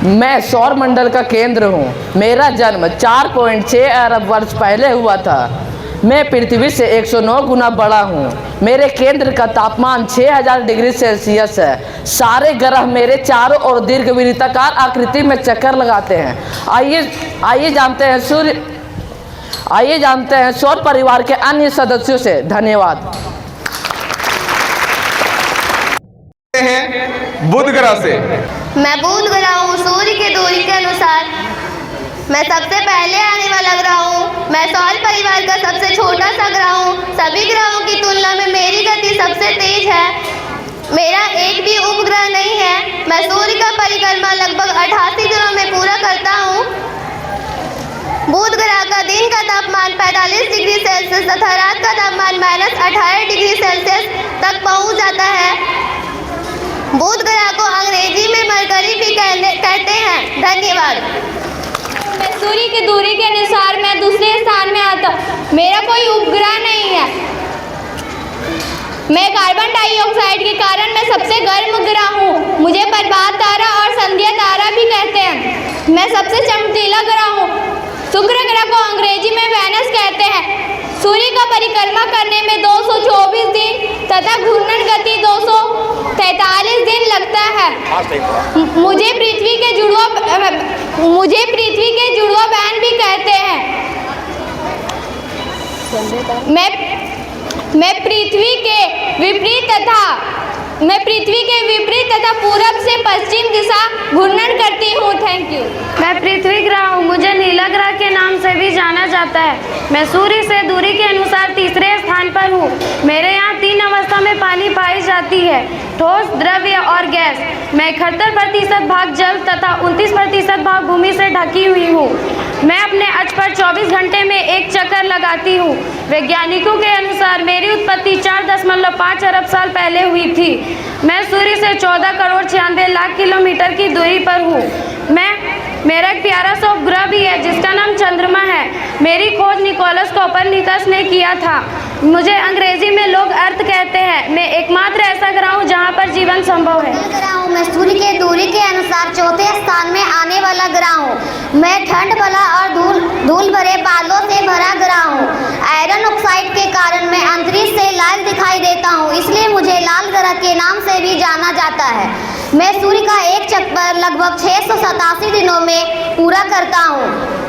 मैं सौर मंडल का केंद्र हूँ। मेरा जन्म 4.6 अरब वर्ष पहले हुआ था। मैं पृथ्वी से 109 गुना बड़ा हूँ। मेरे केंद्र का तापमान 6000 डिग्री सेल्सियस है। सारे ग्रह मेरे चारों ओर दीर्घवृत्ताकार आकृति में चक्कर लगाते हैं। आइए जानते हैं सौर परिवार के अन्य सदस्यों से। धन्यवाद। बुध ग्रह से। मैं बुध ग्रह हूँ। सूर्य की दूरी के अनुसार मैं सबसे पहले आने वाला ग्रह हूँ। मैं सौर परिवार का सबसे छोटा सा ग्रह हूँ। सभी ग्रहों की तुलना में मेरी गति सबसे तेज है। मेरा एक भी उपग्रह नहीं है। मैं सूर्य का परिक्रमा लगभग 88 दिनों में पूरा करता हूँ। बुध ग्रह का दिन का तापमान 45 डिग्री सेल्सियस तथा रात का तापमान -18 डिग्री सेल्सियस तक पहुँच जाता है। बुध ग्रह को अंग्रेजी में मरकरी भी कहते हैं। धन्यवाद। मैं सूर्य की दूरी के अनुसार मैं दूसरे स्थान में आता हूँ। मेरा कोई उपग्रह नहीं है। मैं कार्बन डाइऑक्साइड के कारण मैं सबसे गर्म ग्रह हूँ। मुझे प्रभात तारा और संध्या तारा भी कहते हैं। मैं सबसे चमकीला ग्रह हूँ। शुक्र ग्रह को अंग्रेजी में वेनस कहते हैं। सूर्य का परिक्रमा करने में 224 दिन तथा घूर्णन गति 243 दिन लगता है। मुझे पृथ्वी के जुड़वा बहन भी कहते हैं। मैं पृथ्वी के विपरीत तथा पूरब से पश्चिम दिशा घूर्णन करती हूँ। Thank you. मैं पृथ्वी ग्रह हूँ। मुझे नीला ग्रह के नाम से भी जाना जाता है। मैं सूर्य से दूरी के अनुसार तीसरे स्थान पर हूँ। मेरे यहाँ 3 अवस्था में पानी पाई जाती है, ठोस, द्रव्य और गैस। मैं 71% भाग जल तथा 29% भाग भूमि से ढकी हुई हूँ। मैं अपने अक्ष पर 24 घंटे में एक चक्कर लगाती हूँ। वैज्ञानिकों के अनुसार मेरी उत्पत्ति 4.5 अरब साल पहले हुई थी। मैं सूर्य से 14 करोड़ 96 लाख किलोमीटर की दूरी पर हूँ। मेरा एक प्यारा सा उपग्रह भी है जिसका नाम चंद्रमा है। मेरी खोज निकोलस कोपरनिकस ने किया था। मुझे अंग्रेजी में लोग अर्थ कहते हैं। मैं एकमात्र ऐसा ग्रह हूँ जहाँ पर जीवन संभव है। मैं सूर्य के दूरी के अनुसार चौथे स्थान में आने वाला ग्रह हूँ। मैं ठंड भला और धूल भरे बादलों से भरा ग्रह हूँ। आयरन ऑक्साइड के कारण मैं अंतरिक्ष से लाल दिखाई देता हूँ, इसलिए मुझे लाल ग्रह के नाम से भी जाना जाता है। मैं सूर्य का एक चक्कर लगभग 687 दिनों में पूरा करता हूँ।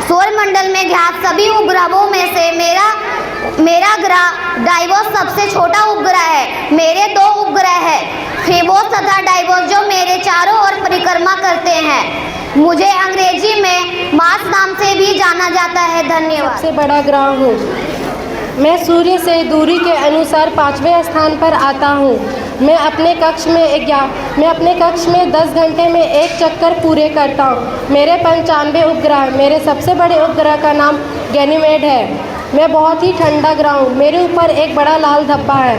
सौर मंडल में ज्ञात सभी उपग्रहों में से मेरा ग्रह डाइवोस सबसे छोटा उपग्रह है। मेरे 2 उपग्रह हैं, फेबोस तथा डाइवोस, जो मेरे चारों ओर परिक्रमा करते हैं। मुझे अंग्रेजी में मार्स नाम से भी जाना जाता है। धन्यवाद। सबसे बड़ा ग्रह हूँ। मैं सूर्य से दूरी के अनुसार 5वें स्थान पर आता हूँ। मैं अपने कक्ष में 10 घंटे में एक चक्कर पूरे करता हूँ। मेरे 95 उपग्रह। मेरे सबसे बड़े उपग्रह का नाम गैनीमेड है। मैं बहुत ही ठंडा ग्रह हूँ। मेरे ऊपर एक बड़ा लाल धब्बा है।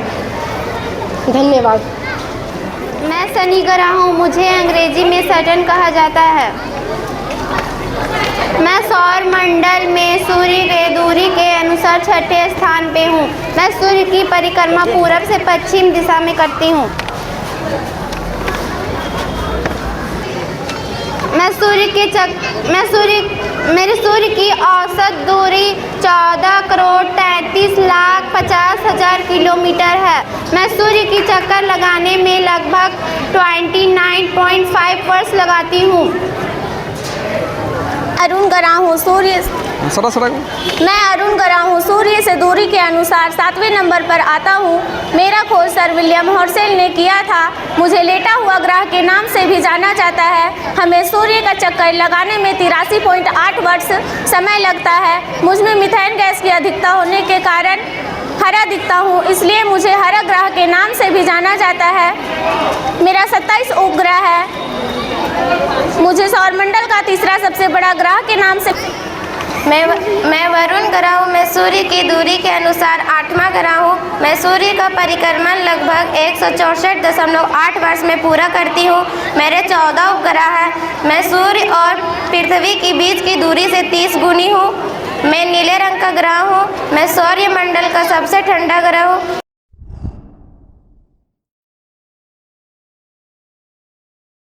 धन्यवाद। मैं शनि ग्रह हूँ। मुझे अंग्रेजी में सैटर्न कहा जाता है। मैं सौर मंडल में सूर्य के दूरी के अनुसार 6ठे स्थान पे हूँ। मैं सूर्य की परिक्रमा पूरब से पश्चिम दिशा में करती हूँ। मेरे सूर्य की औसत दूरी 14 करोड़ 33 लाख 50 हजार किलोमीटर है। मैं सूर्य की चक्कर लगाने में लगभग 29.5 वर्ष लगाती हूँ। अरुण ग्रह हूँ। मैं अरुण ग्रह हूँ। सूर्य से दूरी के अनुसार 7वें नंबर पर आता हूँ। मेरा खोज सर विलियम हर्शेल ने किया था। मुझे लेटा हुआ ग्रह के नाम से भी जाना जाता है। हमें सूर्य का चक्कर लगाने में 83.8 वर्ष समय लगता है। मुझमें मीथेन गैस की अधिकता होने के कारण हरा दिखता हूँ, इसलिए मुझे हरा ग्रह के नाम से भी जाना जाता है। मेरा 27 उपग्रह है। मुझे सौरमंडल का तीसरा सबसे बड़ा ग्रह के नाम से मैं वरुण ग्रह हूँ। मैं सूर्य की दूरी के अनुसार 8वां ग्रह हूँ। मैं सूर्य का परिक्रमण लगभग 164.8 वर्ष में पूरा करती हूँ। मेरे 14 उपग्रह हैं। मैं सूर्य और पृथ्वी के बीच की दूरी से 30 गुनी हूँ। मैं नीले रंग का ग्रह हूँ। मैं सौर मंडल का सबसे ठंडा ग्रह हूँ।